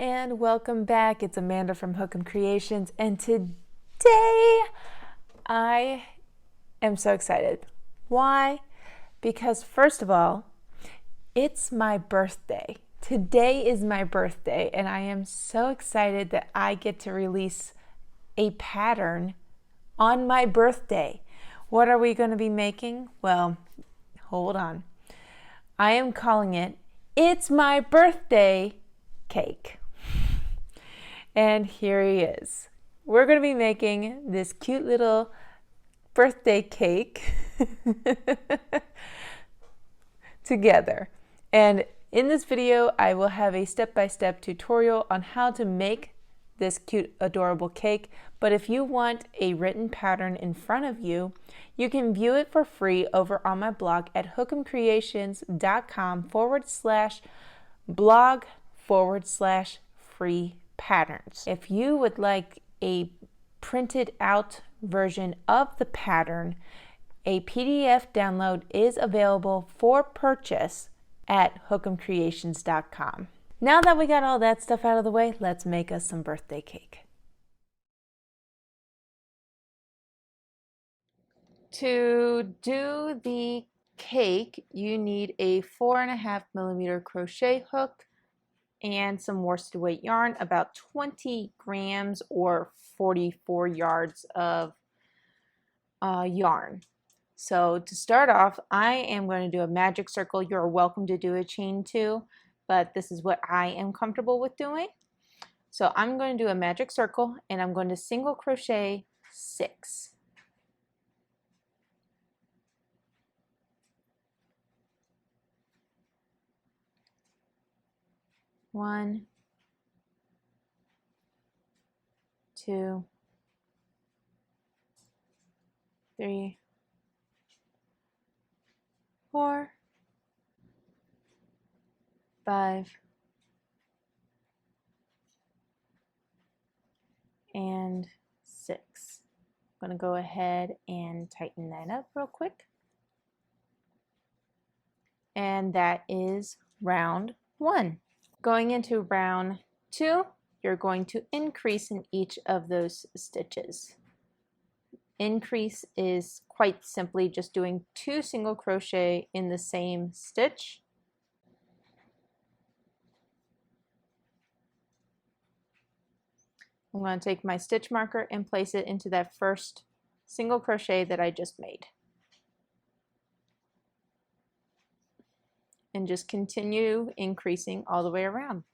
and welcome back. It's Amanda from hookemcreations, and today I am so excited. Why? Because first of all, it's my birthday. Today is my birthday, and I am so excited that I get to release a pattern on my birthday. What are we going to be making? Well, hold on. I am calling it It's My Birthday Cake. And here he is. We're going to be making this cute little birthday cake together. And in this video, I will have a step-by-step tutorial on how to make this cute, adorable cake. But if you want a written pattern in front of you, you can view it for free over on my blog at hookemcreations.com/blog/free patterns. If you would like a printed out version of the pattern, a PDF download is available for purchase at hookemcreations.com. Now that we got all that stuff out of the way, let's make us some birthday cake. To do the cake, you need a 4.5mm crochet hook and some worsted weight yarn, about 20 grams or 44 yards of yarn. So to start off, I am going to do a magic circle. You're welcome to do a chain too, but this is what I am comfortable with doing. So I'm going to do a magic circle, and I'm going to single crochet 6. One, 2, 3, 4, 5, and 6. I'm going to go ahead and tighten that up real quick. And that is round 1. Going into round 2, you're going to increase in each of those stitches. Increase is quite simply just doing 2 single crochet in the same stitch. I'm going to take my stitch marker and place it into that first single crochet that I just made. And just continue increasing all the way around.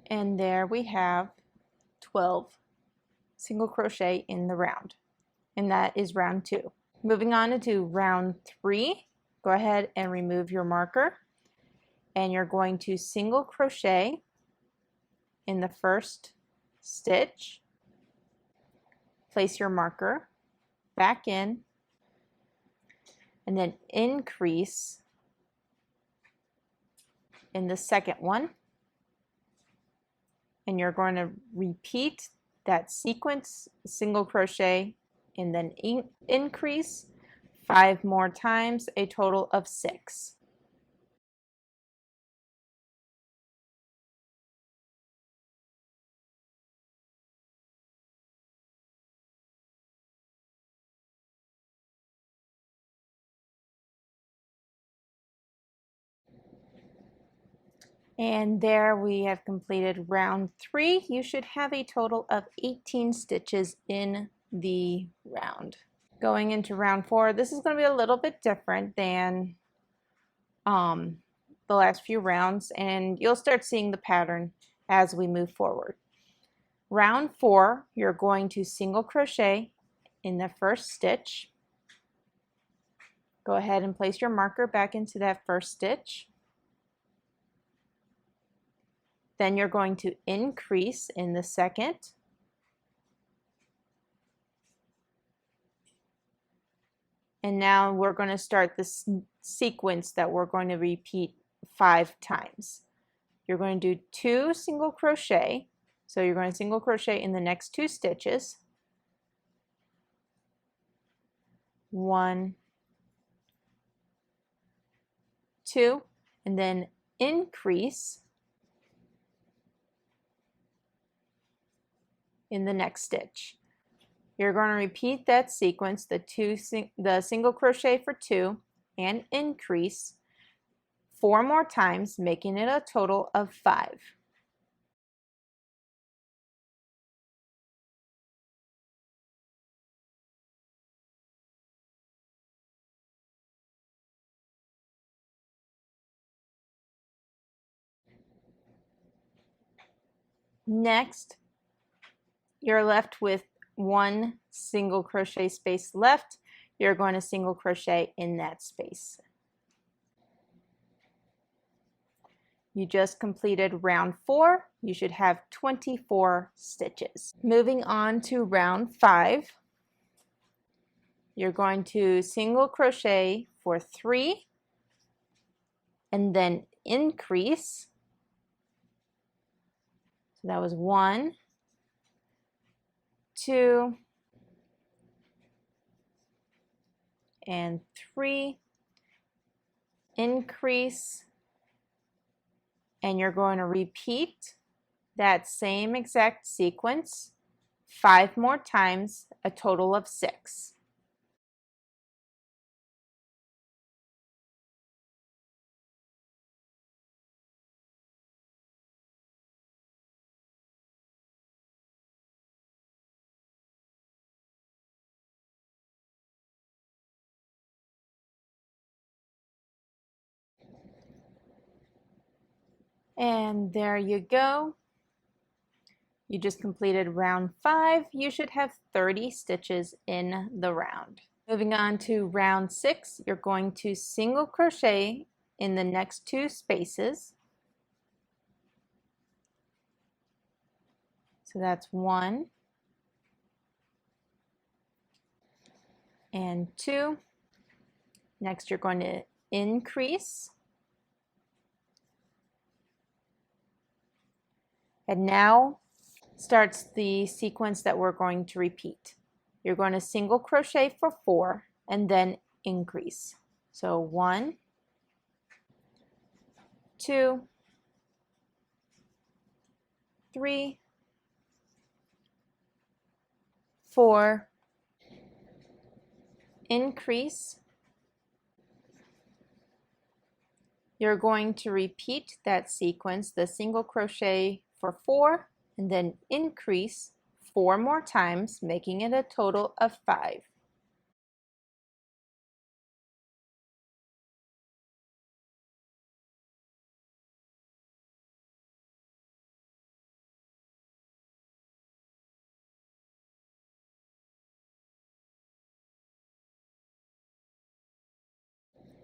And there we have 12 single crochet in the round. And that is round 2. Moving on into round 3, go ahead and remove your marker. And you're going to single crochet in the first stitch. Place your marker back in, and then increase in the second one. And you're going to repeat that sequence, single crochet, and then increase 5 more times, a total of 6. And there we have completed round 3. You should have a total of 18 stitches in the round. Going into round 4, this is going to be a little bit different than the last few rounds, and you'll start seeing the pattern as we move forward. Round 4, you're going to single crochet in the first stitch. Go ahead and place your marker back into that first stitch. Then you're going to increase in the second. And now we're going to start this sequence that we're going to repeat 5 times. You're going to do 2 single crochet. So you're going to single crochet in the next 2 stitches. 1, 2, and then increase in the next stitch. You're going to repeat that sequence, the single crochet for 2 and increase 4 more times, making it a total of 5. Next, you're left with 1 single crochet space left. You're going to single crochet in that space. You just completed round 4. You should have 24 stitches. Moving on to round 5, you're going to single crochet for 3 and then increase. So that was 1, 2, and 3. Increase, and you're going to repeat that same exact sequence 5 more times, a total of 6. And there you go. You just completed round 5. You should have 30 stitches in the round. Moving on to round 6, you're going to single crochet in the next 2 spaces. So that's 1 and 2. Next, you're going to increase. And now starts the sequence that we're going to repeat. You're going to single crochet for 4 and then increase. So 1, 2, 3, 4, increase. You're going to repeat that sequence, the single crochet for 4 and then increase 4 more times, making it a total of 5.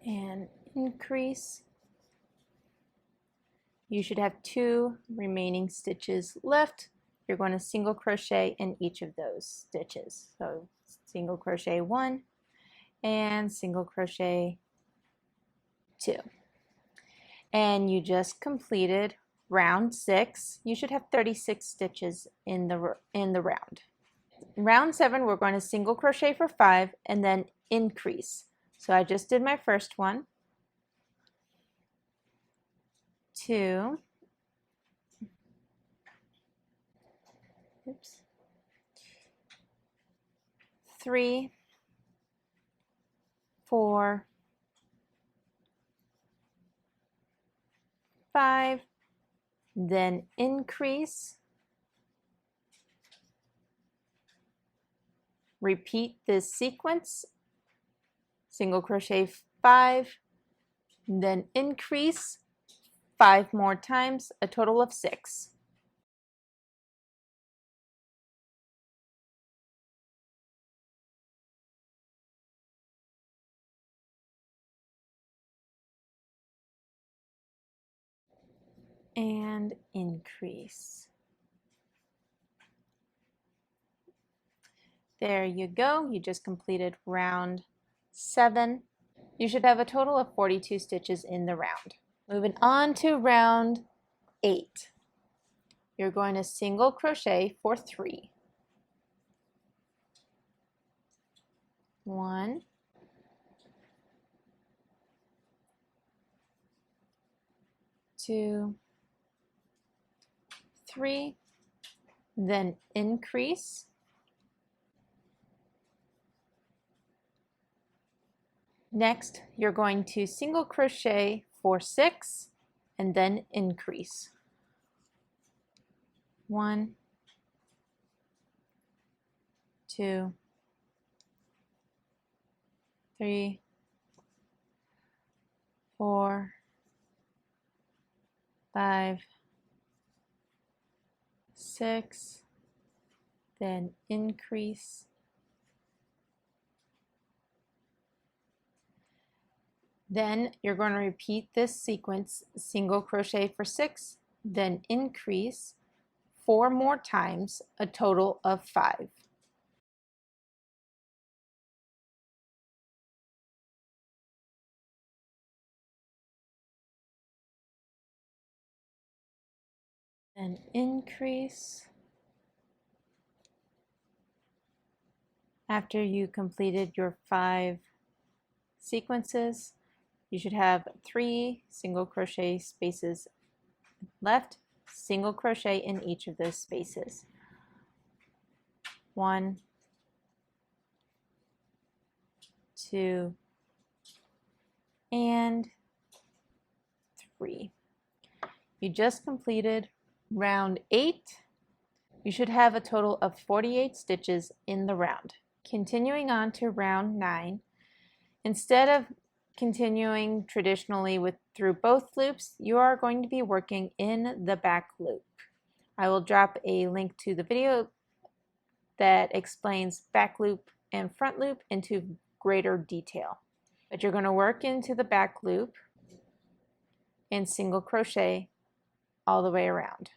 And increase. You should have 2 remaining stitches left. You're going to single crochet in each of those stitches. So single crochet 1 and single crochet 2. And you just completed round 6. You should have 36 stitches in the round. In round 7, we're going to single crochet for 5 and then increase. So I just did my first one, 2, oops, 3, 4, 5, then increase. Repeat this sequence, single crochet 5, then increase 5 more times, a total of 6. And increase. There you go. You just completed round 7. You should have a total of 42 stitches in the round. Moving on to round 8. You're going to single crochet for 3. 1, 2, 3, then increase. Next, you're going to single crochet for 6 and then increase. 1, 2, 3, 4, 5, 6, then increase. Then you're going to repeat this sequence, single crochet for 6, then increase 4 more times, a total of 5. Then increase. After you completed your 5 sequences, you should have 3 single crochet spaces left, single crochet in each of those spaces. 1, 2, and 3. You just completed round 8. You should have a total of 48 stitches in the round. Continuing on to round 9, instead of continuing traditionally through both loops, you are going to be working in the back loop. I will drop a link to the video that explains back loop and front loop into greater detail. But you're going to work into the back loop and single crochet all the way around.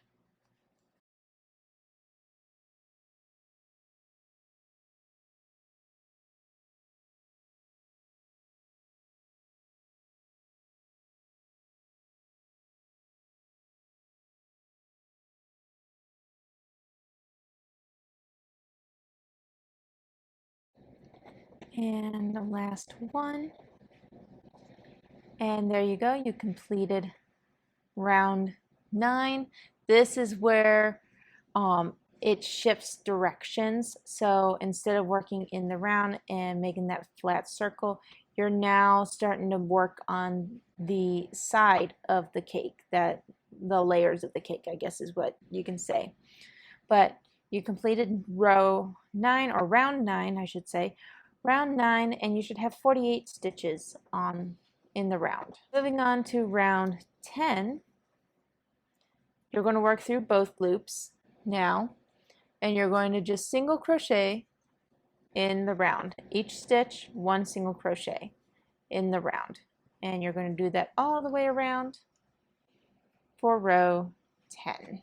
And the last one. And there you go, you completed round 9. This is where it shifts directions. So instead of working in the round and making that flat circle, you're now starting to work on the side of the cake, the layers of the cake, I guess is what you can say. But you completed row 9, or round 9, I should say, round 9, and you should have 48 stitches in the round. Moving on to round 10, you're going to work through both loops now, and you're going to just single crochet in the round. Each stitch, 1 single crochet in the round. And you're going to do that all the way around for row 10.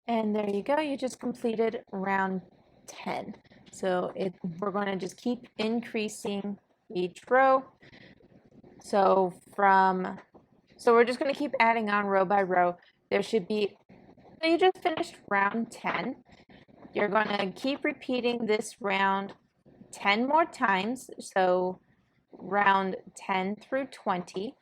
And there you go, you just completed round 10. So we're going to just keep increasing each row. So we're just going to keep adding on row by row. There should be, so you just finished round 10. You're going to keep repeating this round 10 more times. So round 10 through 20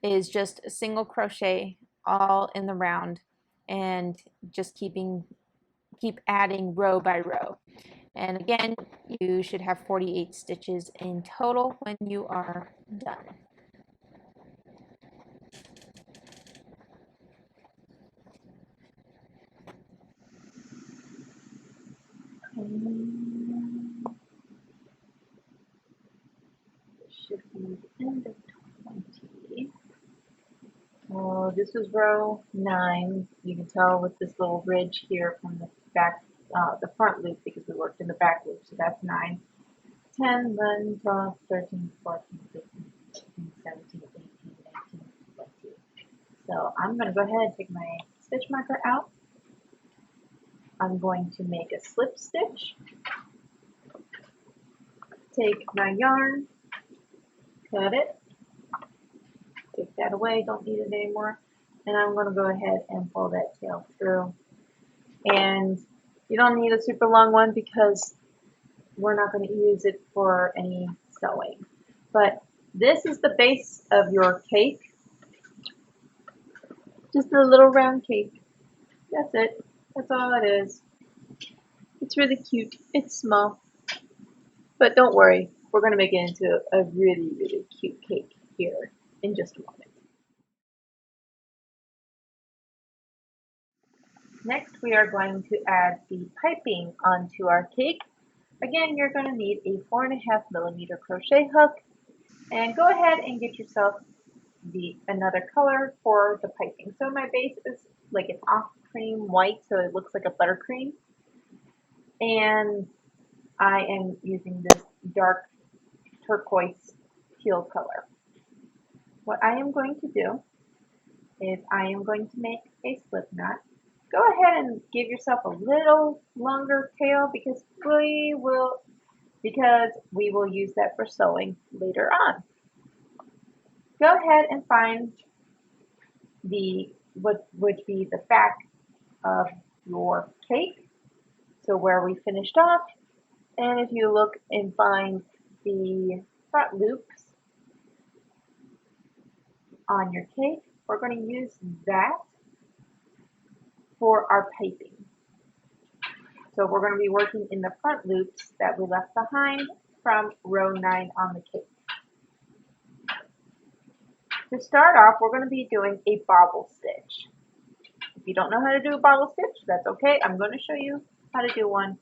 is just a single crochet all in the round, and just keep adding row by row. And again, you should have 48 stitches in total when you are done. Should be the end of 20. Oh, this was row 9. You can tell with this little ridge here from the back, the front loop, because we worked in the back loop. So that's 9, 10, 11, 12, 13, 14, 15, 16, 17, 18, 19, 20. So I'm going to go ahead and take my stitch marker out. I'm going to make a slip stitch. Take my yarn, cut it, take that away, don't need it anymore, and I'm going to go ahead and pull that tail through. And you don't need a super long one because we're not going to use it for any sewing. But this is the base of your cake. Just a little round cake. That's it. That's all it is. It's really cute. It's small. But don't worry, we're going to make it into a really, really cute cake here in just a moment. Next, we are going to add the piping onto our cake. Again, you're going to need a 4.5mm crochet hook, and go ahead and get yourself another color for the piping. So my base is like an off cream white, so it looks like a buttercream, and I am using this dark turquoise teal color. What I am going to do is I am going to make a slip knot. Go ahead and give yourself a little longer tail because we will use that for sewing later on. Go ahead and find what would be the back of your cake. So where we finished off, and if you look and find the front loops on your cake, we're going to use that for our piping. So we're going to be working in the front loops that we left behind from row 9 on the cake. To start off, we're going to be doing a bobble stitch. If you don't know how to do a bobble stitch, that's okay. I'm going to show you how to do one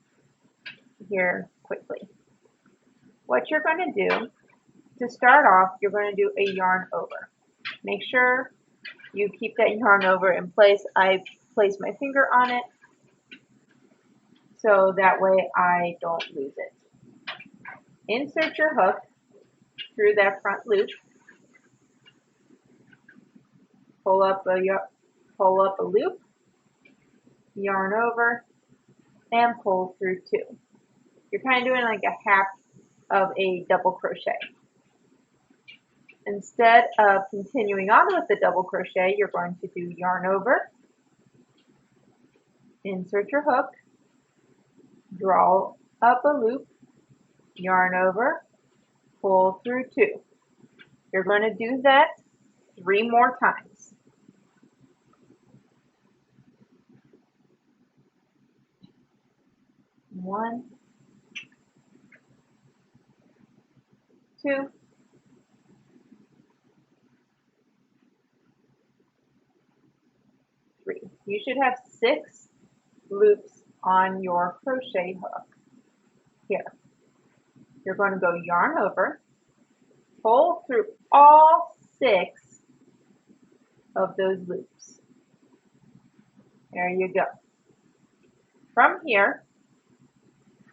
here quickly. What you're going to do, to start off, you're going to do a yarn over. Make sure you keep that yarn over in place. I place my finger on it so that way I don't lose it. Insert your hook through that front loop. Pull up a loop, yarn over, and pull through 2. You're kind of doing like a half of a double crochet. Instead of continuing on with the double crochet, you're going to do yarn over, insert your hook, draw up a loop, yarn over, pull through 2. You're going to do that 3 more times. One, 2, 3. You should have 6 loops on your crochet hook. Here. You're going to go yarn over, pull through all 6 of those loops. There you go. From here,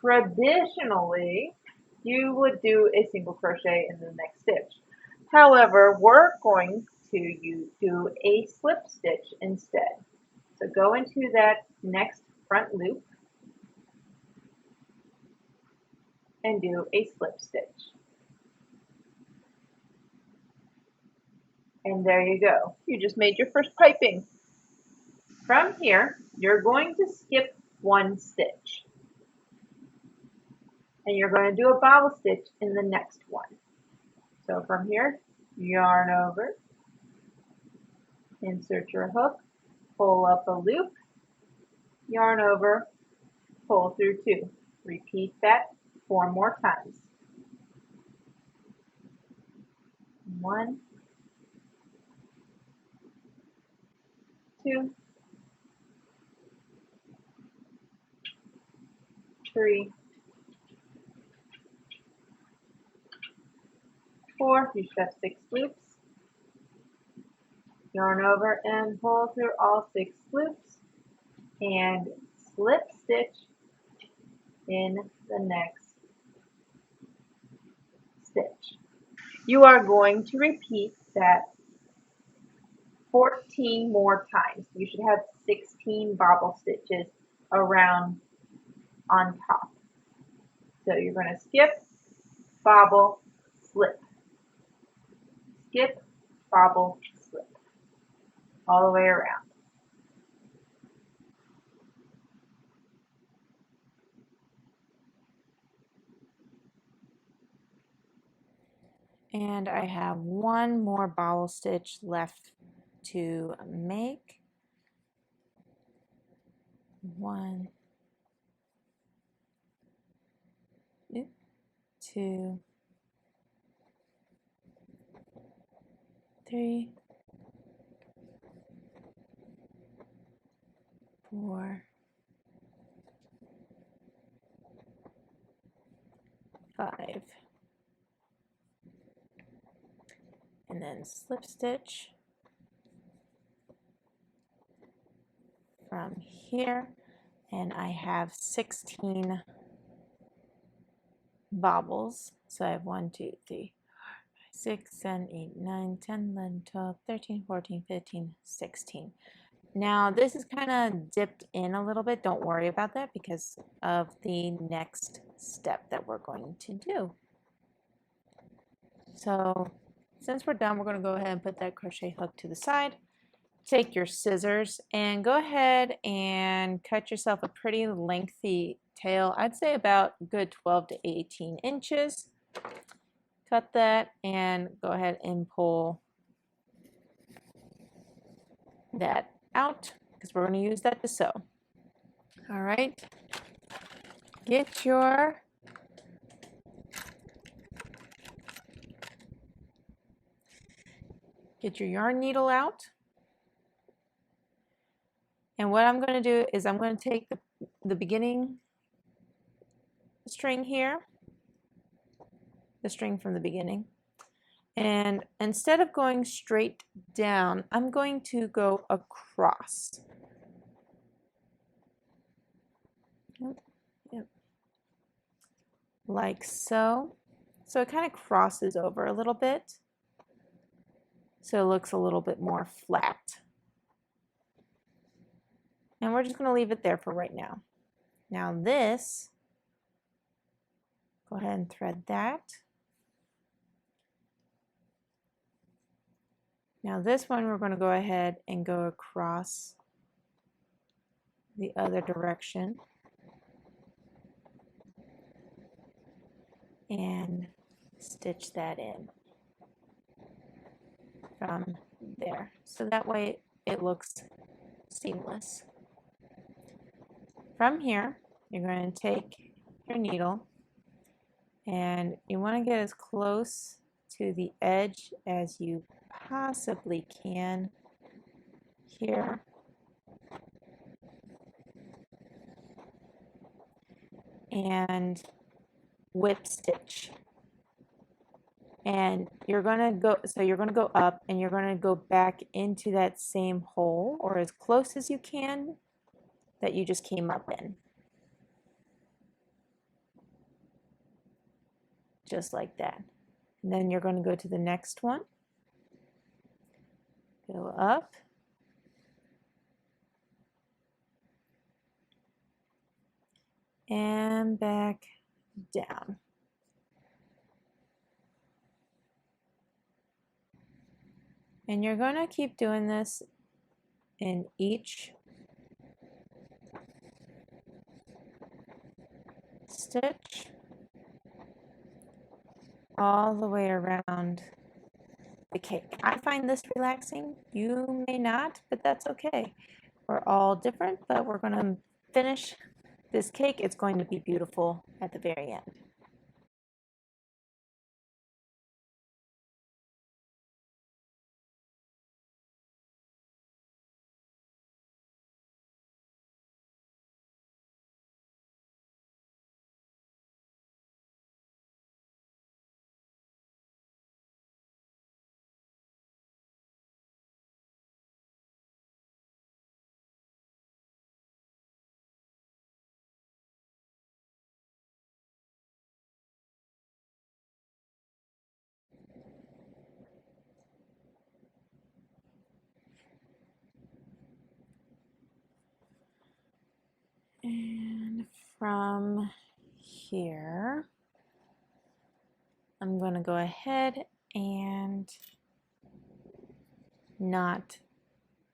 traditionally, you would do a single crochet in the next stitch. However, we're going to do a slip stitch instead. So go into that next front loop and do a slip stitch. And there you go. You just made your first piping. From here, you're going to skip 1 stitch. And you're going to do a bobble stitch in the next one. So from here, yarn over, insert your hook, pull up a loop, yarn over, pull through 2. Repeat that 4 more times. 1, 2, 3, 4. You should have 6 loops. Yarn over and pull through all 6 loops and slip stitch in the next stitch. You are going to repeat that 14 more times. You should have 16 bobble stitches around on top. So you're going to skip, bobble, slip. skip, bobble, slip all the way around. And I have one more bobble stitch left to make. 1, 2, 3, 4, 5, and then slip stitch from here, and I have 16 bobbles. So I have 1, 2, 3, 6, 7, 8, 9, 10, 11, 12, 13, 14, 15, 16. Now this is kind of dipped in a little bit. Don't worry about that because of the next step that we're going to do. So since we're done, we're going to go ahead and put that crochet hook to the side. Take your scissors and go ahead and cut yourself a pretty lengthy tail. I'd say about a good 12 to 18 inches. Cut that and go ahead and pull that out because we're going to use that to sew. All right, get your yarn needle out. And what I'm going to do is I'm going to take the beginning string here, the string from the beginning, and instead of going straight down, I'm going to go across. Yep. Like so. So it kind of crosses over a little bit, so it looks a little bit more flat. And we're just going to leave it there for right now. Now this, go ahead and thread that. Now this one we're going to go ahead and go across the other direction and stitch that in from there. So that way it looks seamless. From here, you're going to take your needle and you want to get as close to the edge as you possibly can here. And whip stitch. And you're going to go, so you're going to go up and you're going to go back into that same hole or as close as you can that you just came up in. Just like that. And then you're going to go to the next one. Go up. And back down. And you're going to keep doing this in each stitch all the way around the cake. I find this relaxing. You may not, but that's okay. We're all different, but we're going to finish this cake. It's going to be beautiful at the very end. And from here, I'm going to go ahead and knot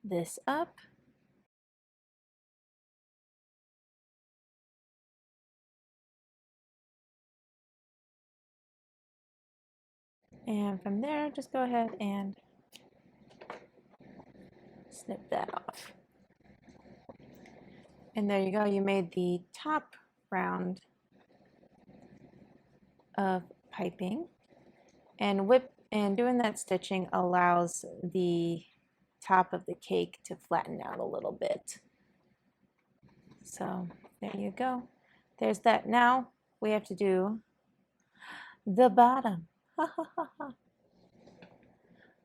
this up. And from there, just go ahead and snip that off. And there you go, you made the top round of piping. And doing that stitching allows the top of the cake to flatten out a little bit. So there you go. There's that. Now we have to do the bottom.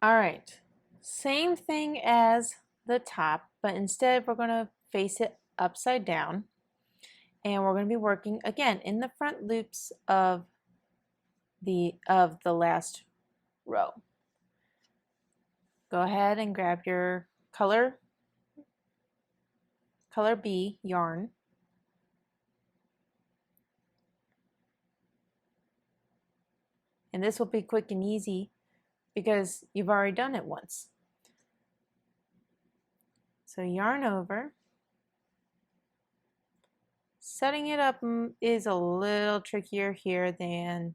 All right, same thing as the top, but instead we're going to face it upside down, and we're going to be working again in the front loops of the last row. Go ahead and grab your color B yarn, and this will be quick and easy because you've already done it once. So yarn over. Setting it up is a little trickier here than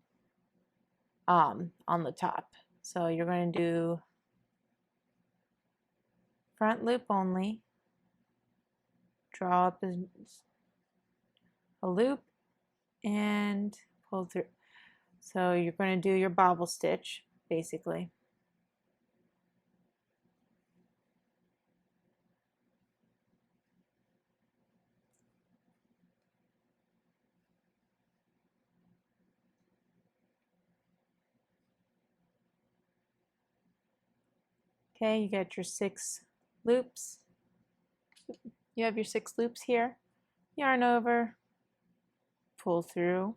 on the top. So you're going to do front loop only, draw up a loop and pull through. So you're going to do your bobble stitch basically. Okay, you got your 6 loops. You have your 6 loops here. Yarn over, pull through,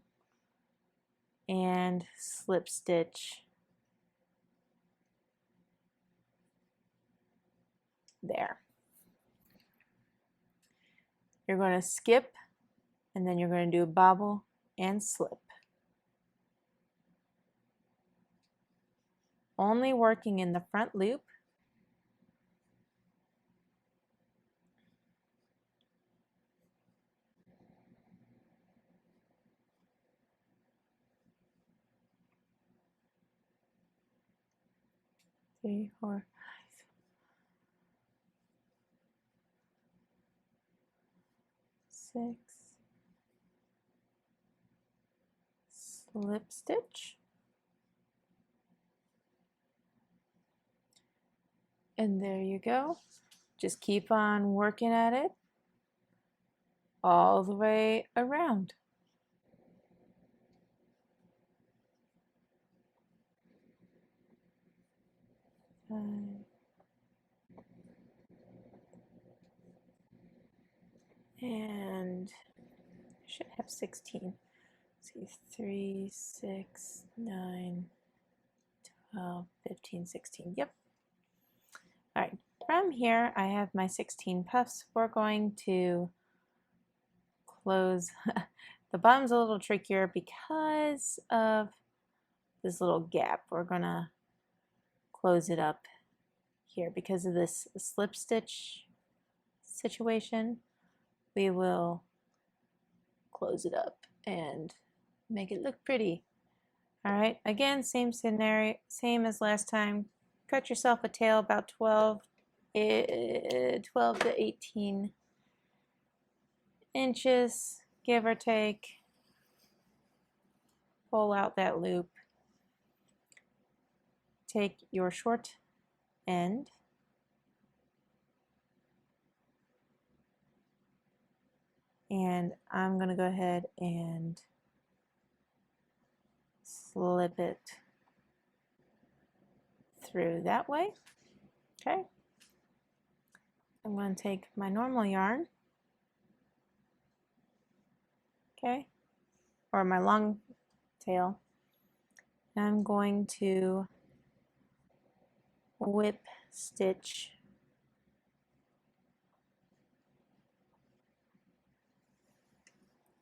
and slip stitch there. You're going to skip, and then you're going to do a bobble and slip. Only working in the front loop. Three, 4, 5, 6, slip stitch, and there you go. Just keep on working at it all the way around. And I should have 16. Let's see, 3, 6, 9, 12, 15, 16. Yep. All right, from here I have my 16 puffs. We're going to close. The bottom's a little trickier because of this little gap. We're gonna close it up here because of this slip stitch situation. We will close it up and make it look pretty. All right, again, same scenario, same as last time. Cut yourself a tail about 12 to 18 inches, give or take. Pull out that loop. Take your short end and I'm going to go ahead and slip it through that way. Okay. I'm going to take my normal yarn, okay, or my long tail, and I'm going to whip stitch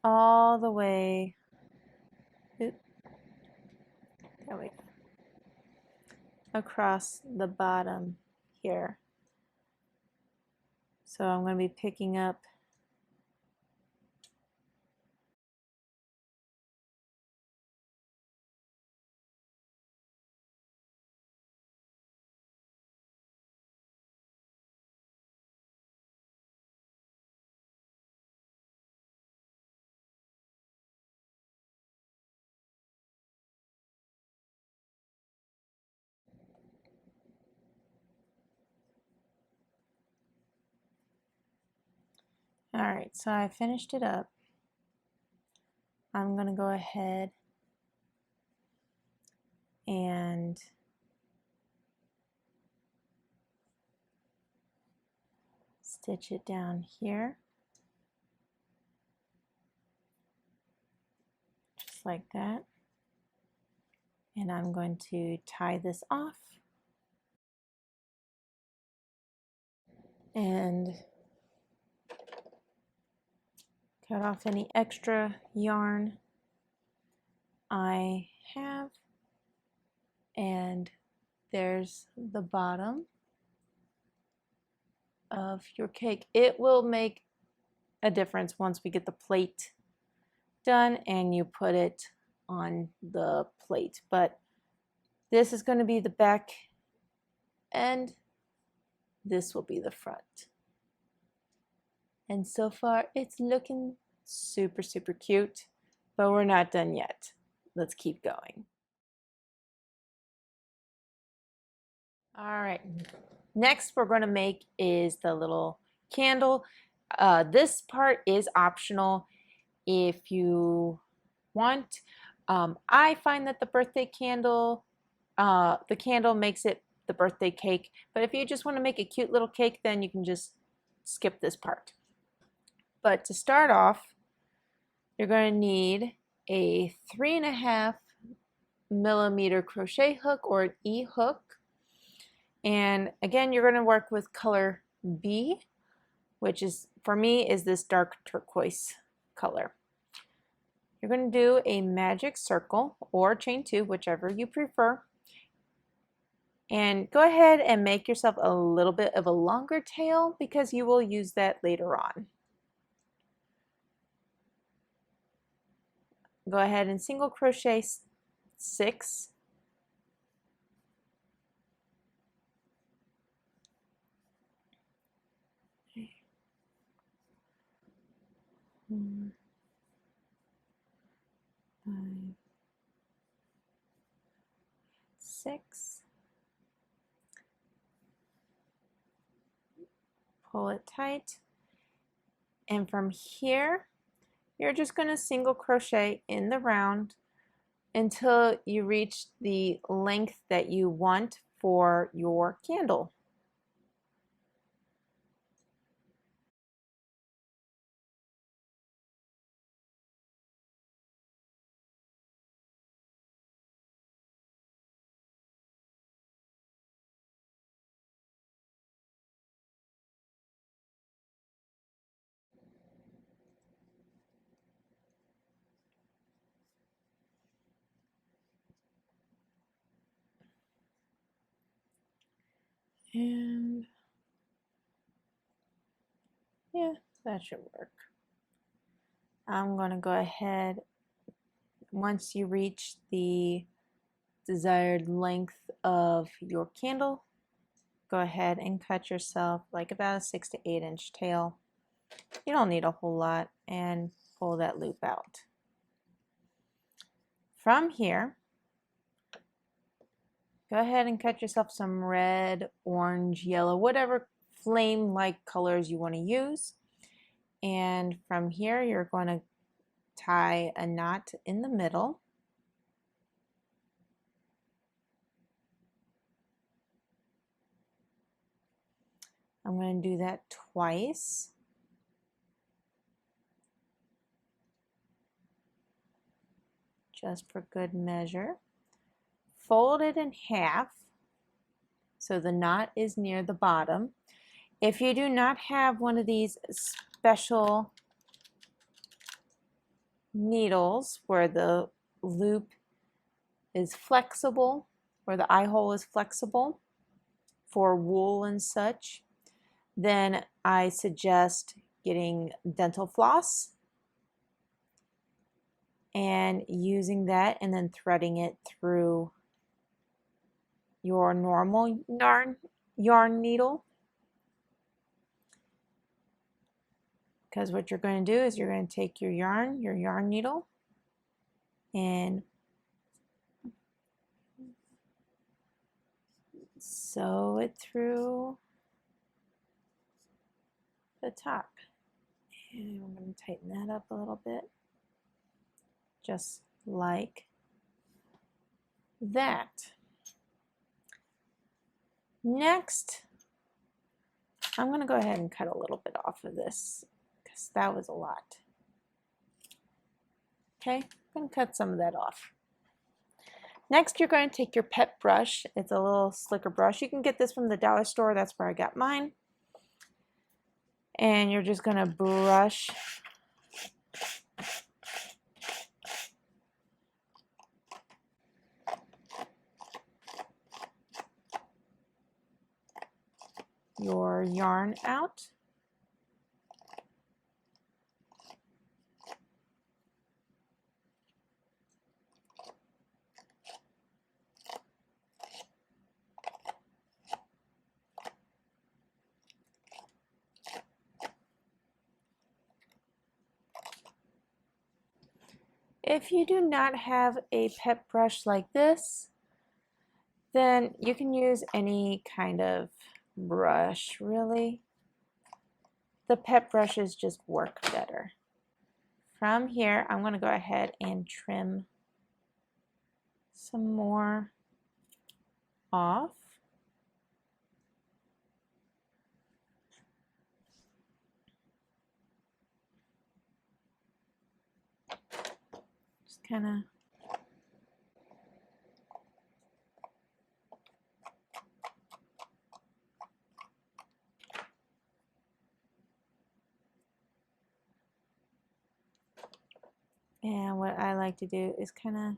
all the way, there we go, across the bottom here. So I'm going to be picking up Alright, so I finished it up. I'm going to go ahead and stitch it down here, just like that. And I'm going to tie this off and cut off any extra yarn I have. And there's the bottom of your cake. It will make a difference once we get the plate done and you put it on the plate. But this is going to be the back and this will be the front. And so far it's looking super, super cute, but we're not done yet. Let's keep going. All right, next we're going to make is the little candle. This part is optional if you want. I find that the birthday candle, the candle makes it the birthday cake, but if you just want to make a cute little cake, then you can just skip this part. But to start off, you're going to need a 3.5 millimeter crochet hook or an E hook. And again, you're going to work with color B, which is, for me, is this dark turquoise color. You're going to do a magic circle or chain 2, whichever you prefer. And go ahead and make yourself a little bit of a longer tail because you will use that later on. Go ahead and single crochet 6. Four, 5, 6. Pull it tight. And from here, you're just going to single crochet in the round until you reach the length that you want for your candle. And yeah, that should work. I'm going to go ahead, once you reach the desired length of your candle, go ahead and cut yourself like about a 6 to 8 inch tail. You don't need a whole lot, and pull that loop out. From here, go ahead and cut yourself some red, orange, yellow, whatever flame-like colors you want to use. And from here, you're going to tie a knot in the middle. I'm going to do that twice. Just for good measure. Fold it in half so the knot is near the bottom. If you do not have one of these special needles where the loop is flexible, where the eye hole is flexible, for wool and such, then I suggest getting dental floss and using that and then threading it through your normal yarn needle. Because what you're going to do is you're going to take your yarn needle, and sew it through the top. And I'm going to tighten that up a little bit, just like that. Next, I'm going to go ahead and cut a little bit off of this because that was a lot. Okay, I'm going to cut some of that off. Next, you're going to take your pet brush. It's a little slicker brush. You can get this from the dollar store. That's where I got mine. And you're just going to brush your yarn out. If you do not have a pet brush like this, then you can use any kind of brush, really. The pet brushes just work better. From here, I'm going to go ahead and trim some more off. Just kind of and what I like to do is kind of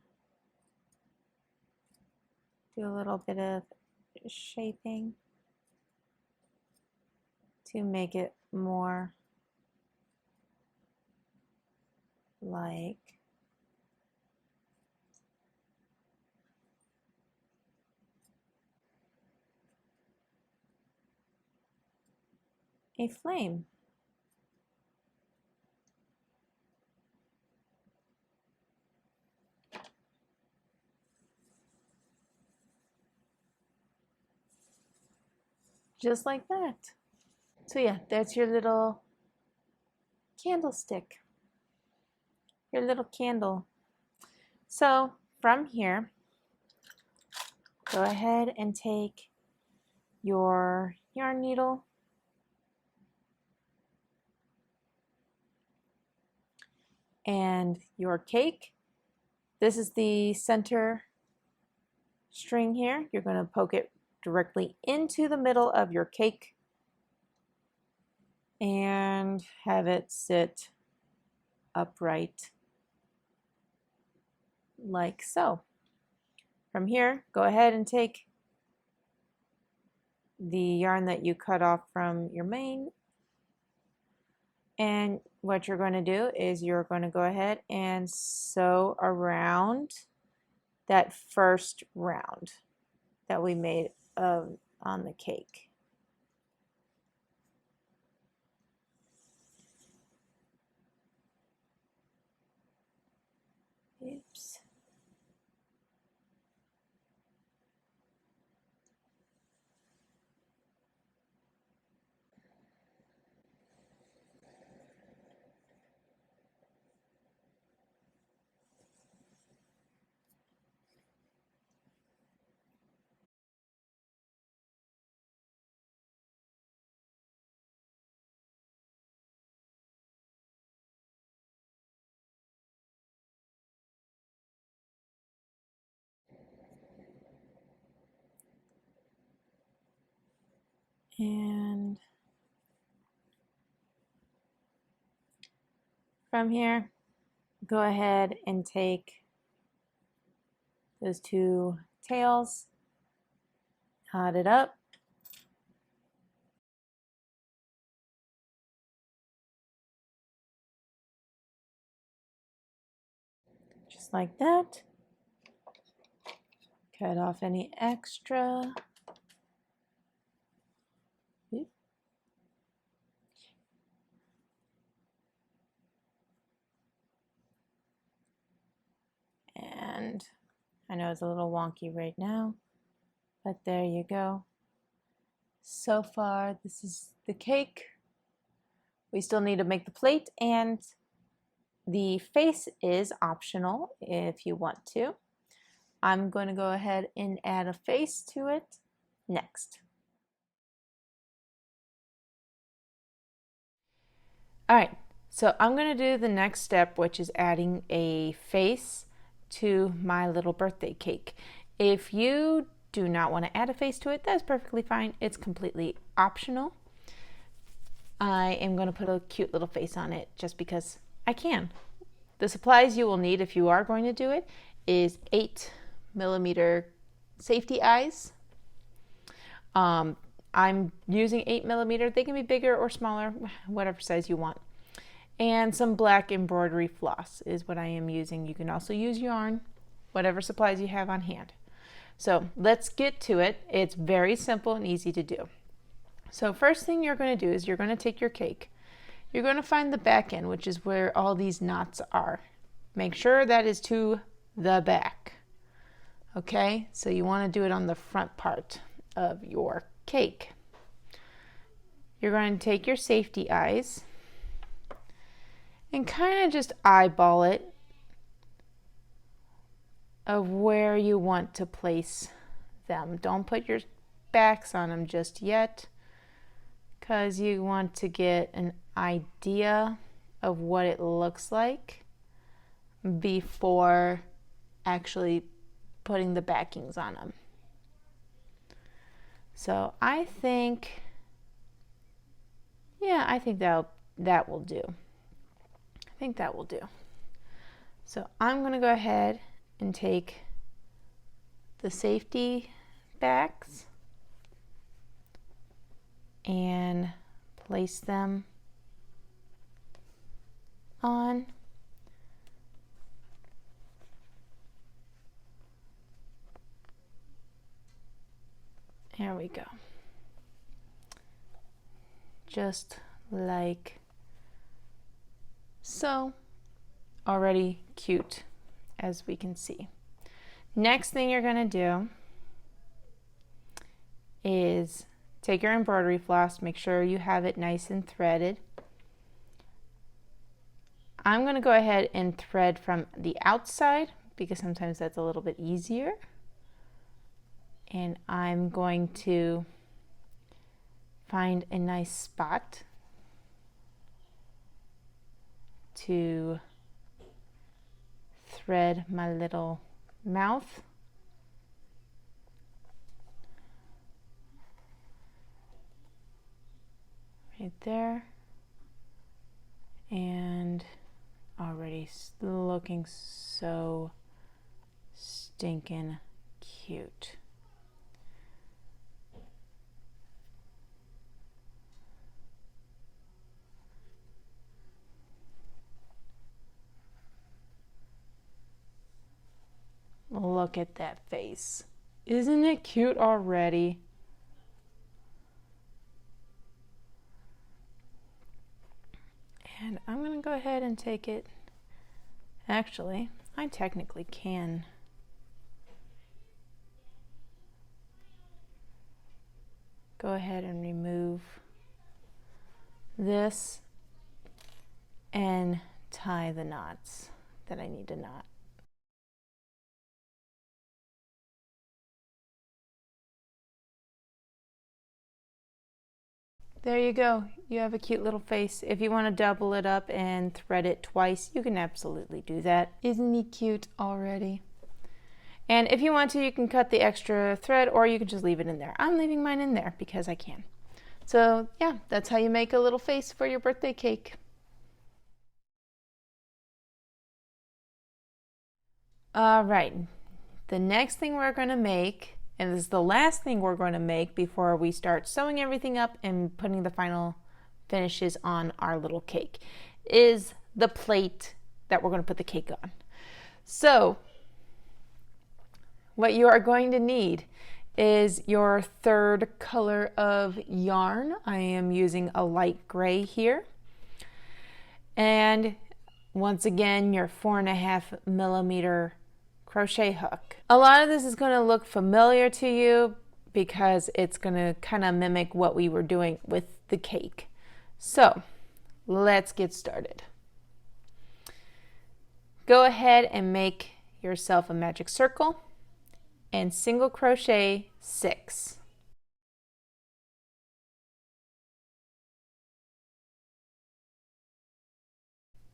do a little bit of shaping to make it more like a flame. Just like that. So yeah, that's your little candlestick, your little candle. So from here, go ahead and take your yarn needle and your cake. This is the center string here. You're going to poke it directly into the middle of your cake and have it sit upright like so. From here, go ahead and take the yarn that you cut off from your main, and what you're going to do is you're going to go ahead and sew around that first round that we made on the cake. Oops. And from here, go ahead and take those two tails, knot it up, like that. Cut off any extra. And I know it's a little wonky right now, but there you go. So far, this is the cake. We still need to make the plate, and the face is optional if you want to. I'm going to go ahead and add a face to it next. All right, so I'm going to do the next step, which is adding a face to my little birthday cake. If you do not want to add a face to it, that's perfectly fine. It's completely optional. I am going to put a cute little face on it just because I can. The supplies you will need if you are going to do it is 8mm safety eyes. I'm using 8mm. They can be bigger or smaller, whatever size you want. And some black embroidery floss is what I am using. You can also use yarn, whatever supplies you have on hand. So let's get to it. It's very simple and easy to do. So first thing you're going to do is you're going to take your cake. You're going to find the back end, which is where all these knots are. Make sure that is to the back. Okay, so you want to do it on the front part of your cake. You're going to take your safety eyes and kind of just eyeball it of where you want to place them. Don't put your backs on them just yet, because you want to get an idea of what it looks like before actually putting the backings on them. So I think that will do. I think that will do. So I'm going to go ahead and take the safety backs and place them on. There we go. Just like so. Already cute, as we can see. Next thing you're going to do is take your embroidery floss, make sure you have it nice and threaded. I'm going to go ahead and thread from the outside because sometimes that's a little bit easier. And I'm going to find a nice spot to thread my little mouth. Right there. And already looking so stinking cute. Look at that face. Isn't it cute already? And I'm going to go ahead and take it. Actually, I technically can. Go ahead and remove this and tie the knots that I need to knot. There you go. You have a cute little face. If you want to double it up and thread it twice, you can absolutely do that. Isn't he cute already? And if you want to, you can cut the extra thread or you can just leave it in there. I'm leaving mine in there because I can. So yeah, that's how you make a little face for your birthday cake. All right, the next thing we're going to make, and this is the last thing we're going to make before we start sewing everything up and putting the final finishes on our little cake, is the plate that we're going to put the cake on. So what you are going to need is your third color of yarn. I am using a light gray here. And once again, your 4.5mm crochet hook. A lot of this is going to look familiar to you because it's going to kind of mimic what we were doing with the cake. So let's get started. Go ahead and make yourself a magic circle and single crochet 6.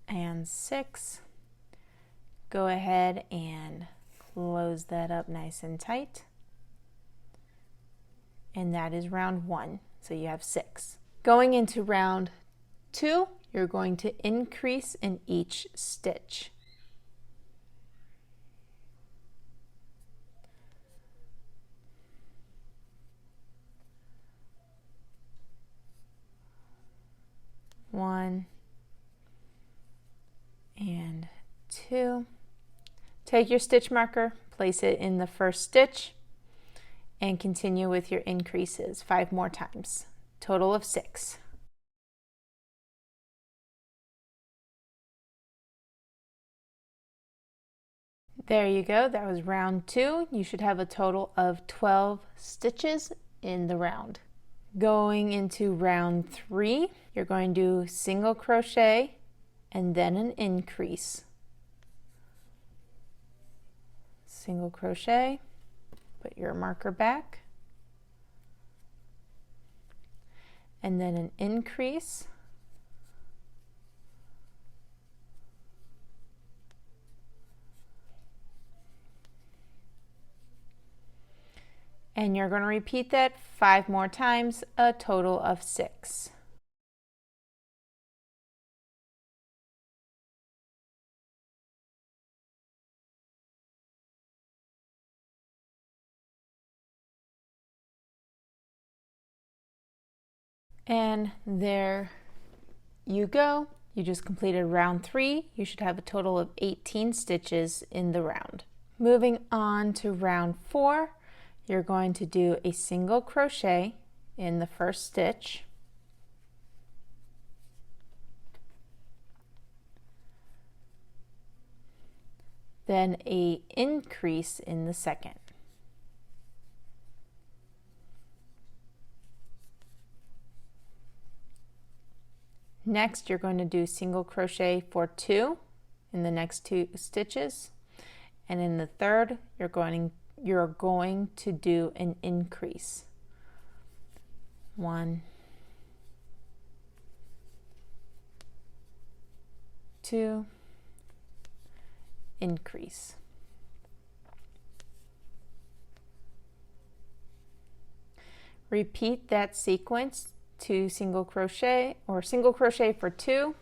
And 6. Go ahead and close that up nice and tight. And that is round 1. So you have 6. Going into round 2, you're going to increase in each stitch. One and 2. Take your stitch marker, place it in the first stitch, and continue with your increases 5 more times. Total of 6. There you go. That was round 2. You should have a total of 12 stitches in the round. Going into round 3, you're going to do single crochet and then an increase. Single crochet, put your marker back, and then an increase. And you're going to repeat that 5 more times, a total of 6. And there you go. You just completed round 3. You should have a total of 18 stitches in the round. Moving on to round 4, you're going to do a single crochet in the first stitch, then an increase in the second. Next, you're going to do single crochet for 2 in the next 2 stitches, and in the third, you're going to do an increase. 1, 2, increase. Repeat that sequence to single crochet or single crochet for 2,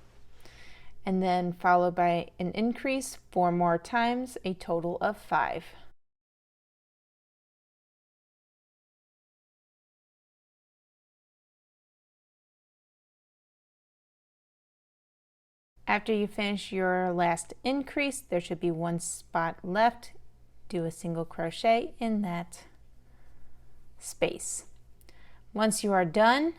and then followed by an increase 4 more times, a total of 5. After you finish your last increase, there should be 1 spot left. Do a single crochet in that space. Once you are done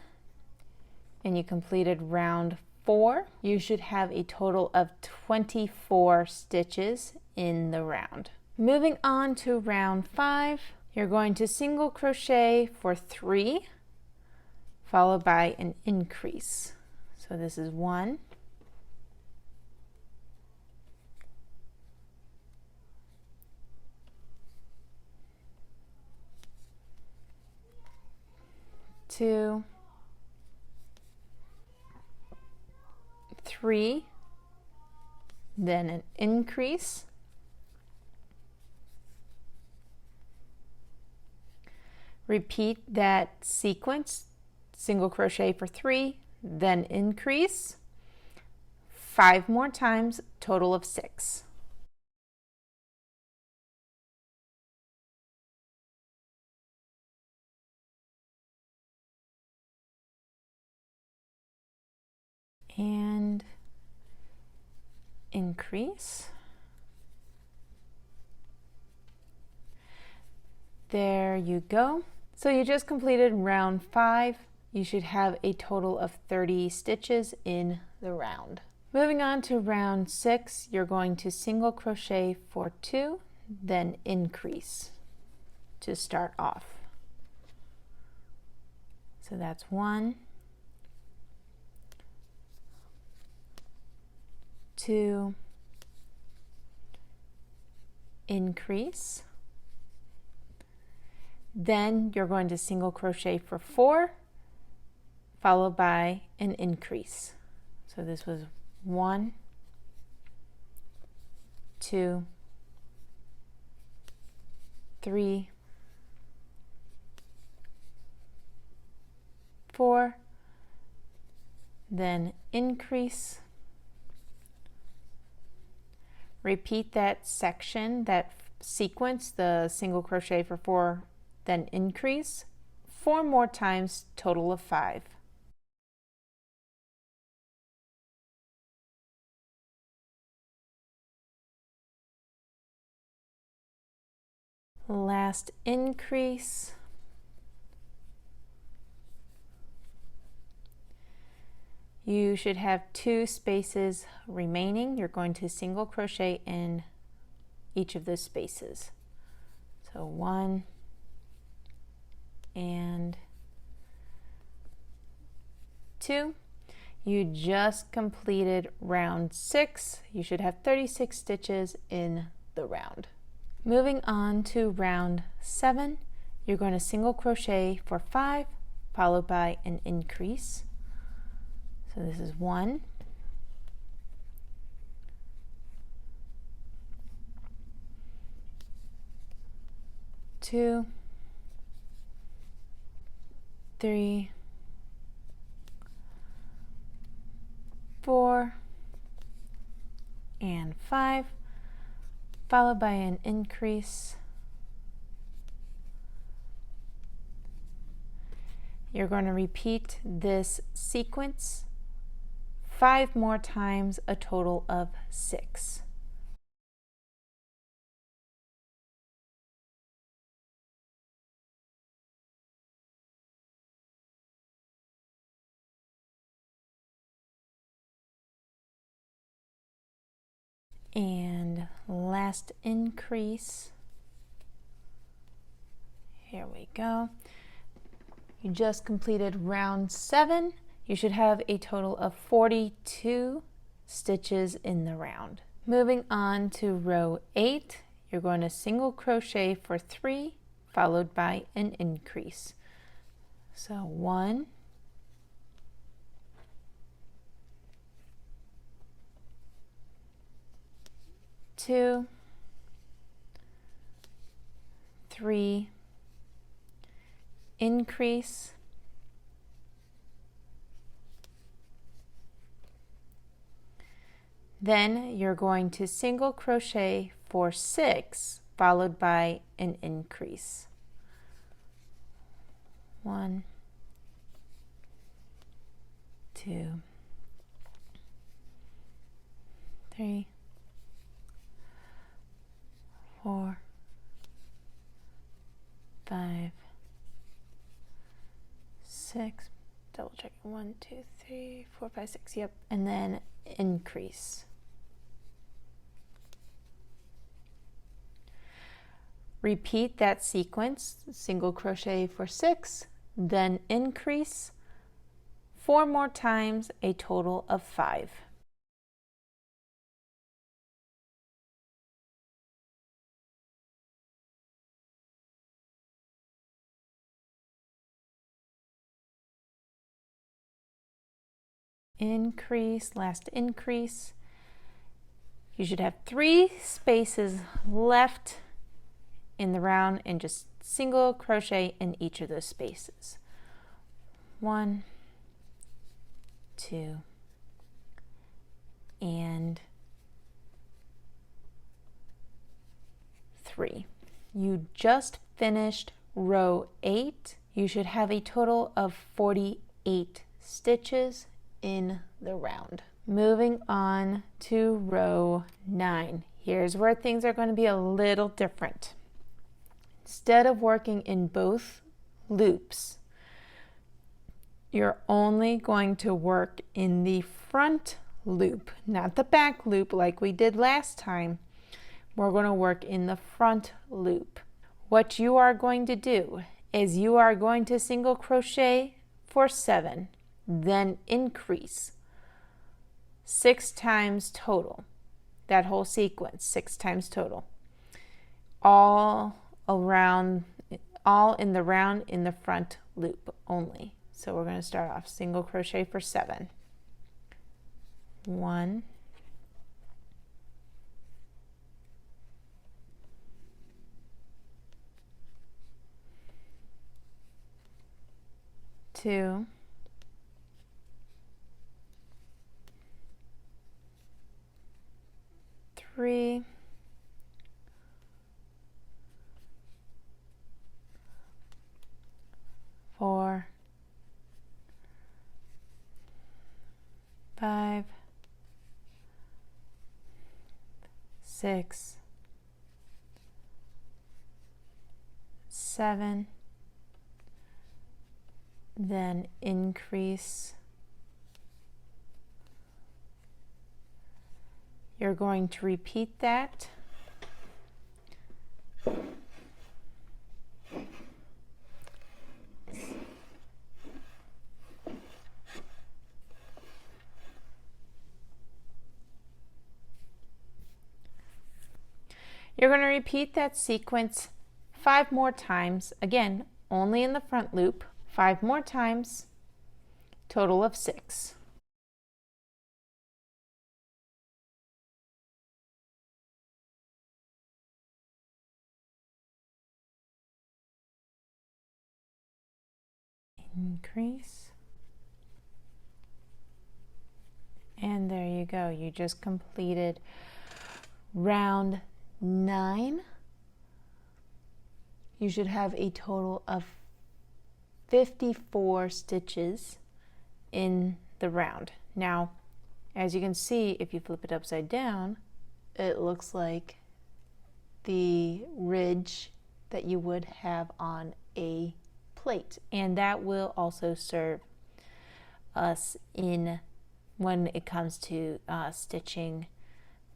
and you completed round 4, you should have a total of 24 stitches in the round. Moving on to round 5, you're going to single crochet for 3, followed by an increase. So this is 1, 2, 3, then an increase, repeat that sequence, single crochet for 3, then increase 5 more times, total of 6. And increase, There you go. So you just completed round 5. You should have a total of 30 stitches in the round. Moving on to round 6, you're going to single crochet for 2, then increase to start off. So that's 1, 2, increase. Then you're going to single crochet for 4, followed by an increase. So this was 1, 2, 3, 4, then increase. Repeat that section, that sequence, the single crochet for 4, then increase, 4 more times, total of 5. Last increase. You should have 2 spaces remaining. You're going to single crochet in each of those spaces. So 1 and 2. You just completed round 6. You should have 36 stitches in the round. Moving on to round 7, you're going to single crochet for 5, followed by an increase. So this is 1, 2, 3, 4, and 5, followed by an increase. You're going to repeat this sequence 5 more times, a total of 6. And last increase. Here we go. You just completed round 7. You should have a total of 42 stitches in the round. Moving on to row 8, you're going to single crochet for 3, followed by an increase. So 1, 2, 3, increase, then you're going to single crochet for 6, followed by an increase. 1, 2, 3, 4, 5, 6, double check, 1, 2, 3, 4, 5, 6, yep, and then increase. Repeat that sequence, single crochet for 6, then increase 4 more times, a total of 5. Increase, last increase. You should have 3 spaces left in the round and just single crochet in each of those spaces. 1, 2, and 3. You just finished row 8. You should have a total of 48 stitches in the round. Moving on to row 9. Here's where things are going to be a little different. instead of working in both loops, you're only going to work in the front loop, not the back loop like we did last time. We're going to work in the front loop. What you are going to do is you are going to single crochet for 7, then increase 6 times total. That whole sequence, 6 times total. All around, all in the round in the front loop only. So we're going to start off single crochet for 7. 1, 2, 3, 4, 5, 6, 7, then increase. You're going to repeat that. You're going to repeat that sequence 5 more times, again, only in the front loop, 5 more times, total of 6. Increase. And there you go. You just completed round 9. You should have a total of 54 stitches in the round. Now, as you can see, if you flip it upside down, it looks like the ridge that you would have on a plate, and that will also serve us in when it comes to stitching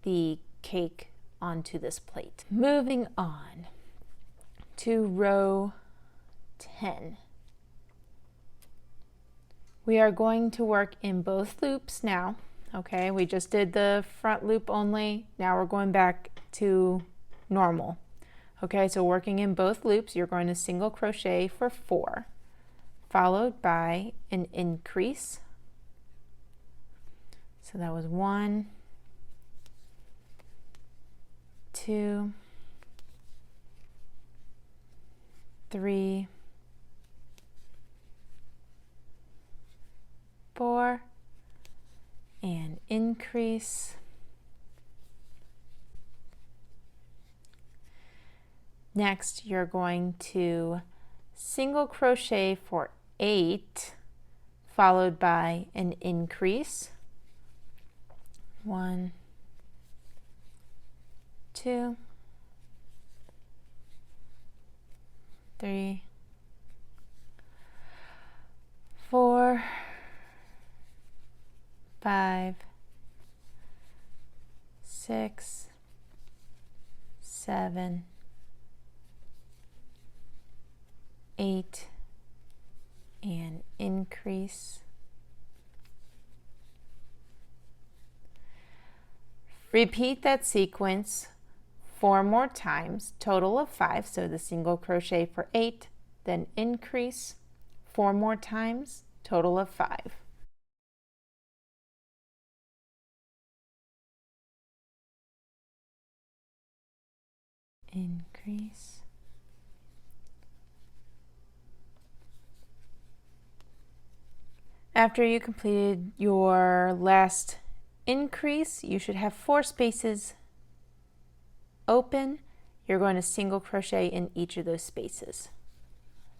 the cake onto this plate. Moving on to row 10. We are going to work in both loops now. Okay, we just did the front loop only. Now we're going back to normal. Okay, so working in both loops, you're going to single crochet for 4, followed by an increase. So that was 1, 2, 3, 4, and increase. Next, you're going to single crochet for 8, followed by an increase. 1, 2, 3, 4, 5, 6, 7, 8, and increase. Repeat that sequence 4 more times, total of 5, so the single crochet for 8, then increase 4 more times, total of 5. Increase. After you completed your last increase, you should have 4 spaces open. You're going to single crochet in each of those spaces.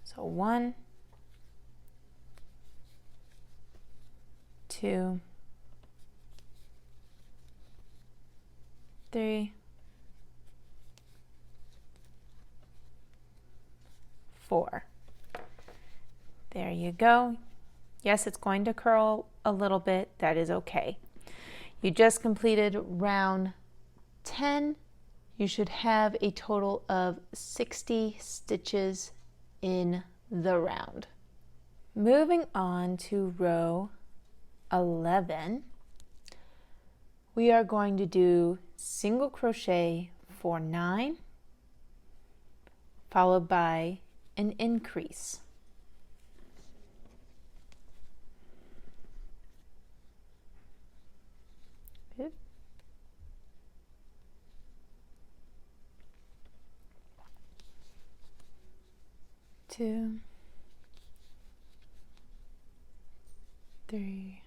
So 1, 2, 3, 4. There you go. Yes, it's going to curl a little bit. That is okay. You just completed round 10. You should have a total of 60 stitches in the round. Moving on to row 11, we are going to do single crochet for 9, followed by an increase. Good. 2, 3,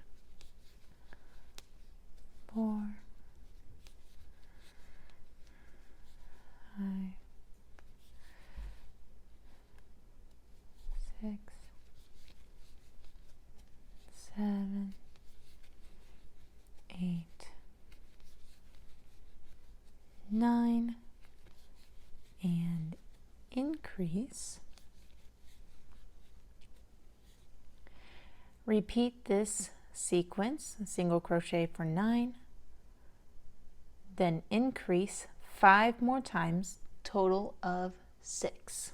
4, 5, 6, 7, 8, 9, and increase. Repeat this sequence, single crochet for 9, then increase 5 more times, total of 6.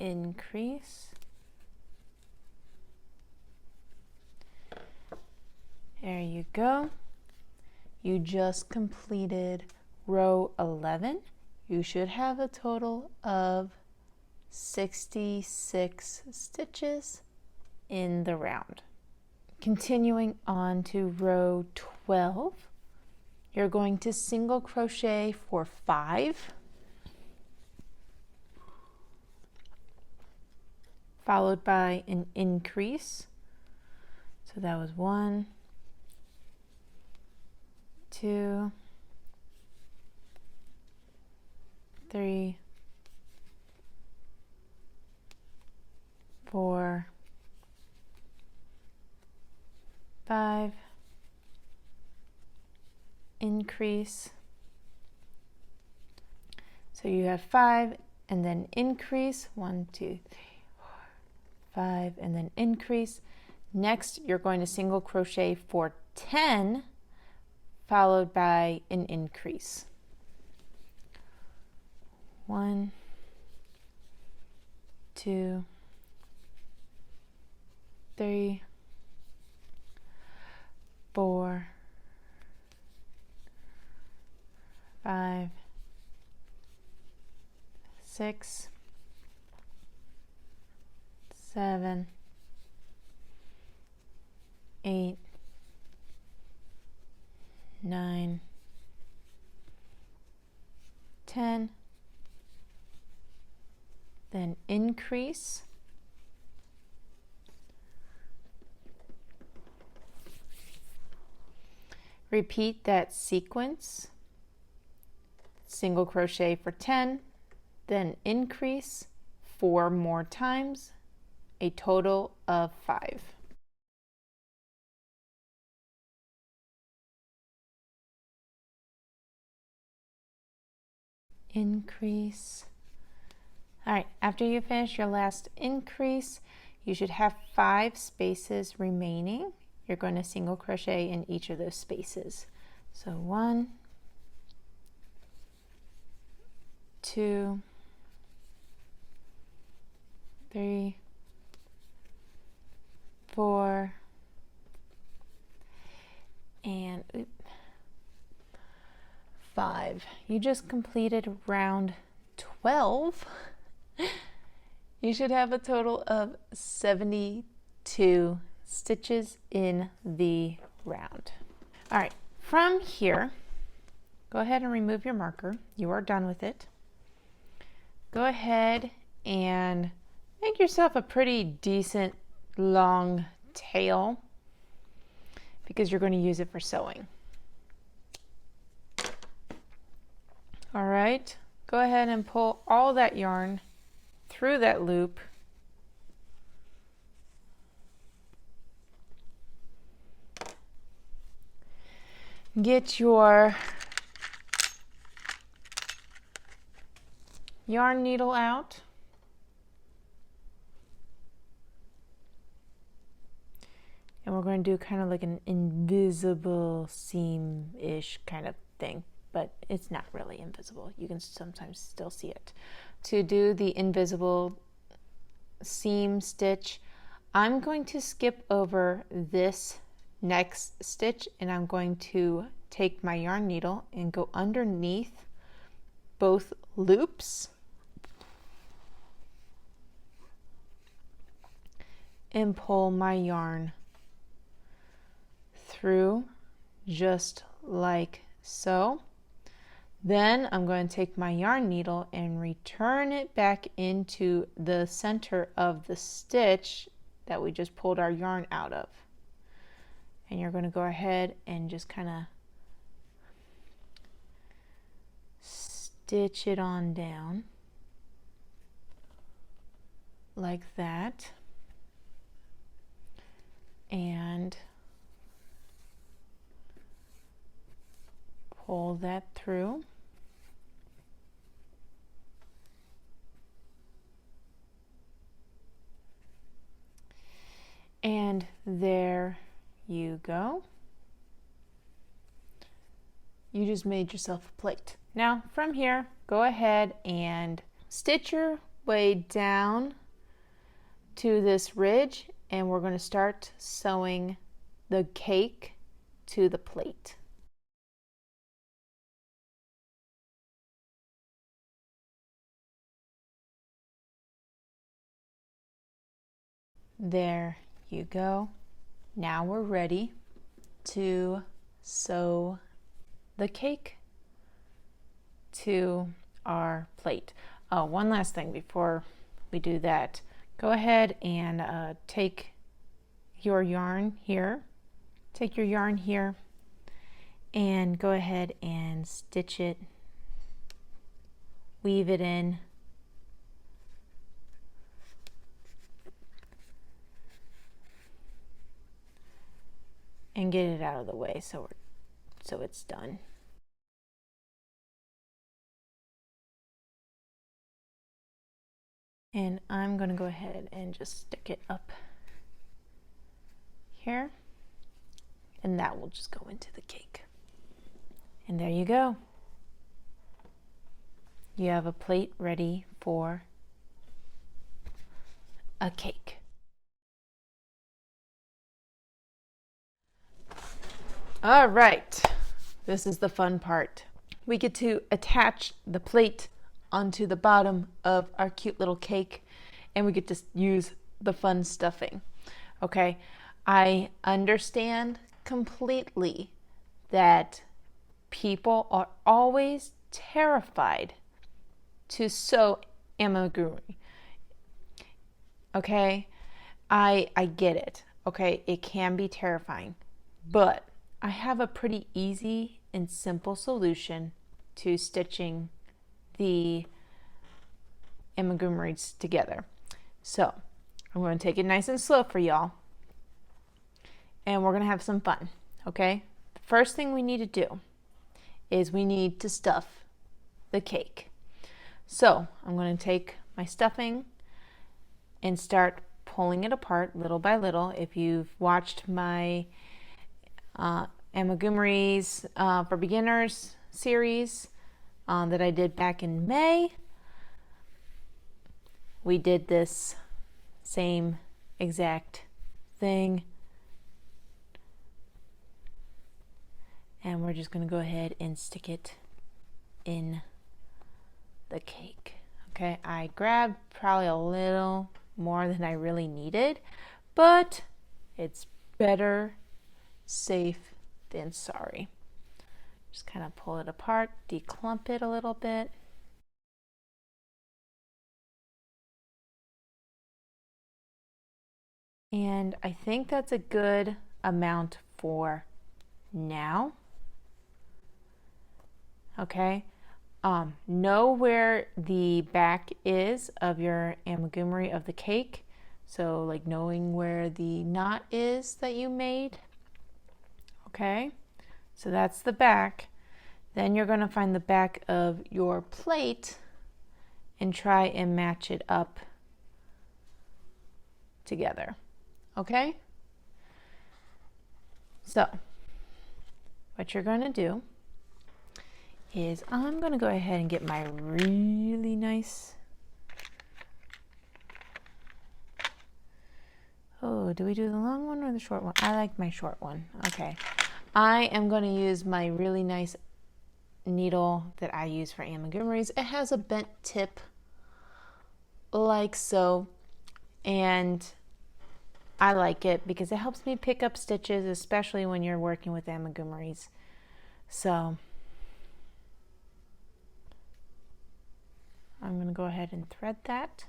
Increase. There you go. You just completed row 11. You should have a total of 66 stitches in the round. Continuing on to row 12, you're going to single crochet for 5, followed by an increase. So that was 1, 2, 3, 4, 5, increase. So you have 5 and then increase, 1, 2, 3, 4, 5, and then increase. Next, you're going to single crochet for 10, followed by an increase. 1, 2, 3, 4, 5, 6, 7, 8, 9, 10, then increase. Repeat that sequence, single crochet for 10, then increase 4 more times, a total of 5. Increase. All right, after you finish your last increase, you should have 5 spaces remaining. You're going to single crochet in each of those spaces. So 1, 2, 3, 4, and 5. You just completed round 12. You should have a total of 72 stitches in the round. All right, from here, go ahead and remove your marker. You are done with it. Go ahead and make yourself a pretty decent long tail because you're going to use it for sewing. All right, go ahead and pull all that yarn through that loop. get your yarn needle out. And we're going to do kind of like an invisible seam-ish kind of thing, but it's not really invisible. You can sometimes still see it. To do the invisible seam stitch, I'm going to skip over this next stitch, and I'm going to take my yarn needle and go underneath both loops and pull my yarn through just like so. Then I'm going to take my yarn needle and return it back into the center of the stitch that we just pulled our yarn out of. And you're going to go ahead and just kind of stitch it on down like that. And pull that through. And there you go. You just made yourself a plate. Now from here, go ahead and stitch your way down to this ridge, and we're going to start sewing the cake to the plate. There you go. Now we're ready to sew the cake to our plate. Oh, one last thing before we do that. Go ahead and take your yarn here. Take your yarn here and go ahead and stitch it, weave it in. And get it out of the way so it's done. And I'm going to go ahead and just stick it up here, and that will just go into the cake. And there you go. You have a plate ready for a cake. All right, this is the fun part. We get to attach the plate onto the bottom of our cute little cake, and we get to use the fun stuffing. Okay, I understand completely that people are always terrified to sew amigurumi. Okay, I get it. Okay, it can be terrifying, but I have a pretty easy and simple solution to stitching the amigurumis together. So I'm going to take it nice and slow for y'all, and we're going to have some fun. Okay, the first thing we need to do is we need to stuff the cake. So I'm going to take my stuffing and start pulling it apart little by little. If you've watched my amigurumis for beginners series that I did back in May, we did this same exact thing, and we're just going to go ahead and stick it in the cake. Okay, I grabbed probably a little more than I really needed, but it's better safe than sorry. Just kind of pull it apart, declump it a little bit. And I think that's a good amount for now. Okay, know where the back is of your amigurumi of the cake. So like knowing where the knot is that you made. Okay, So that's the back. Then you're going to find the back of your plate and try and match it up together. Okay? So, what you're going to do is I'm going to go ahead and get my really nice, oh, do we do the long one or the short one? I like my short one. Okay. I am going to use my really nice needle that I use for amigurumis. It has a bent tip like so, and I like it because it helps me pick up stitches, especially when you're working with amigurumis. So I'm going to go ahead and thread that.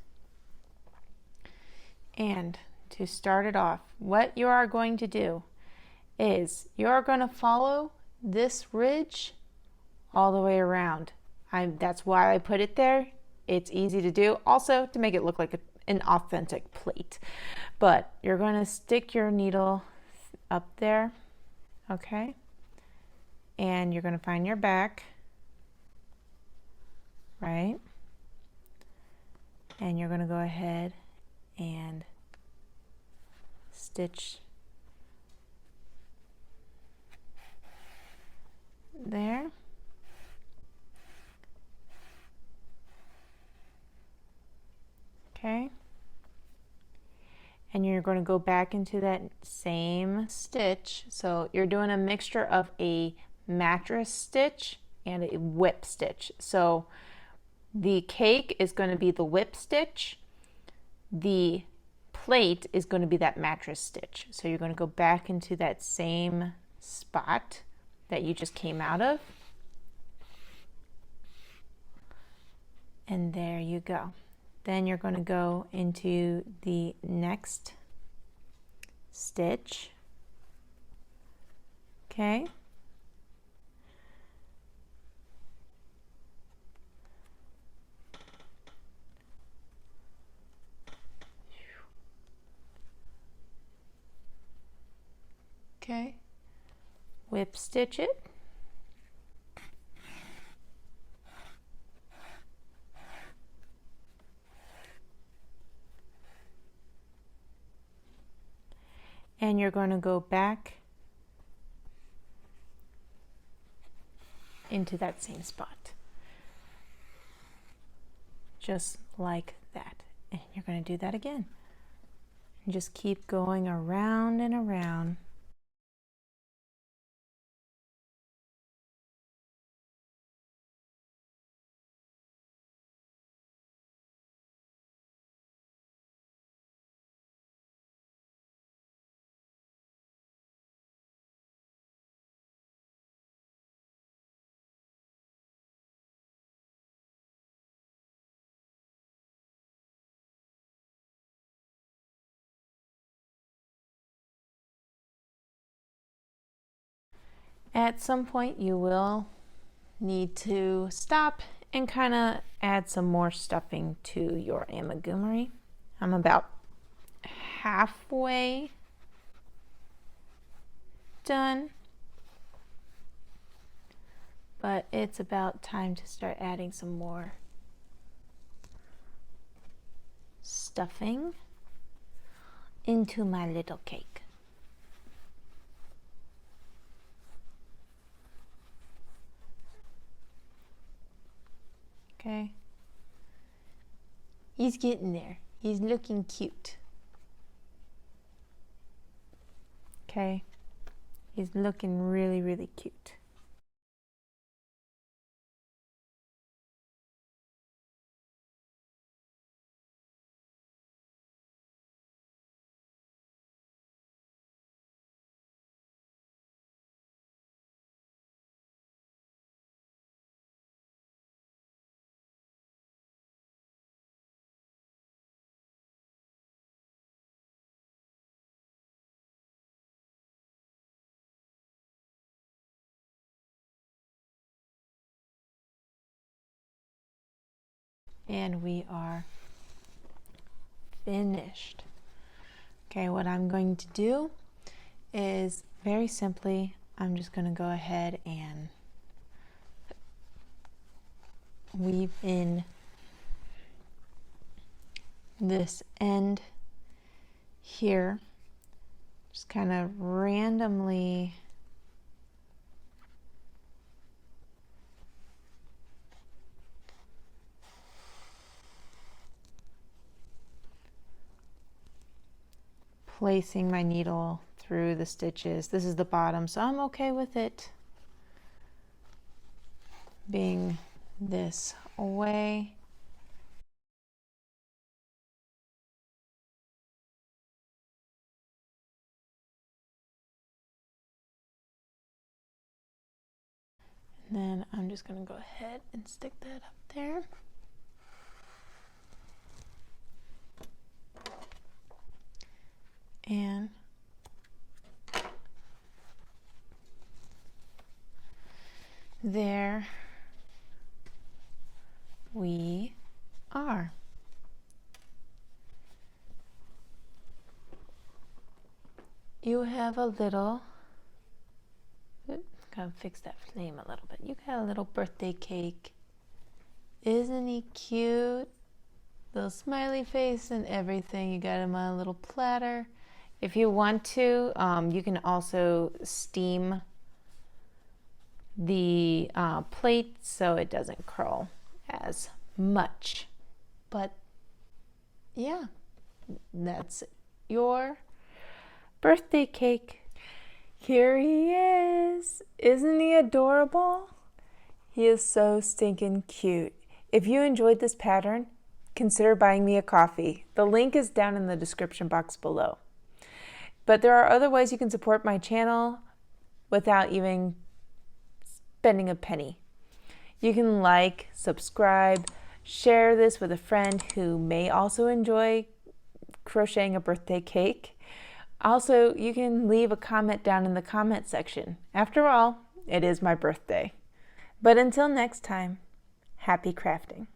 And to start it off, what you are going to do is you're going to follow this ridge all the way around. That's why I put it there. It's easy to do. Also, to make it look like an authentic plate. But you're going to stick your needle up there, okay? And you're going to find your back, right? And you're going to go ahead and stitch there. Okay. And you're going to go back into that same stitch. So you're doing a mixture of a mattress stitch and a whip stitch. So the cake is going to be the whip stitch. The plate is going to be that mattress stitch. So you're going to go back into that same spot that you just came out of. And there you go. Then you're going to go into the next stitch. Okay. Okay. Whip stitch it. And you're going to go back into that same spot. Just like that. And you're going to do that again. And just keep going around and around. At some point you will need to stop and kind of add some more stuffing to your amigurumi. I'm about halfway done, but it's about time to start adding some more stuffing into my little cake. Okay. He's getting there. He's looking cute. Okay. He's looking really, really cute. And we are finished. Okay, what I'm going to do is very simply, I'm just going to go ahead and weave in this end here, just kind of randomly placing my needle through the stitches. This is the bottom, so I'm okay with it being this way. And then I'm just going to go ahead and stick that up there. And there we are. You have a little, gotta fix that flame a little bit. You got a little birthday cake. Isn't he cute? Little smiley face and everything. You got him on a little platter. If you want to, you can also steam the plate so it doesn't curl as much. But yeah, that's your birthday cake. Here he is. Isn't he adorable? He is so stinking cute. If you enjoyed this pattern, consider buying me a coffee. The link is down in the description box below. But there are other ways you can support my channel without even spending a penny. You can like, subscribe, share this with a friend who may also enjoy crocheting a birthday cake. Also, you can leave a comment down in the comment section. After all, it is my birthday. But until next time, happy crafting.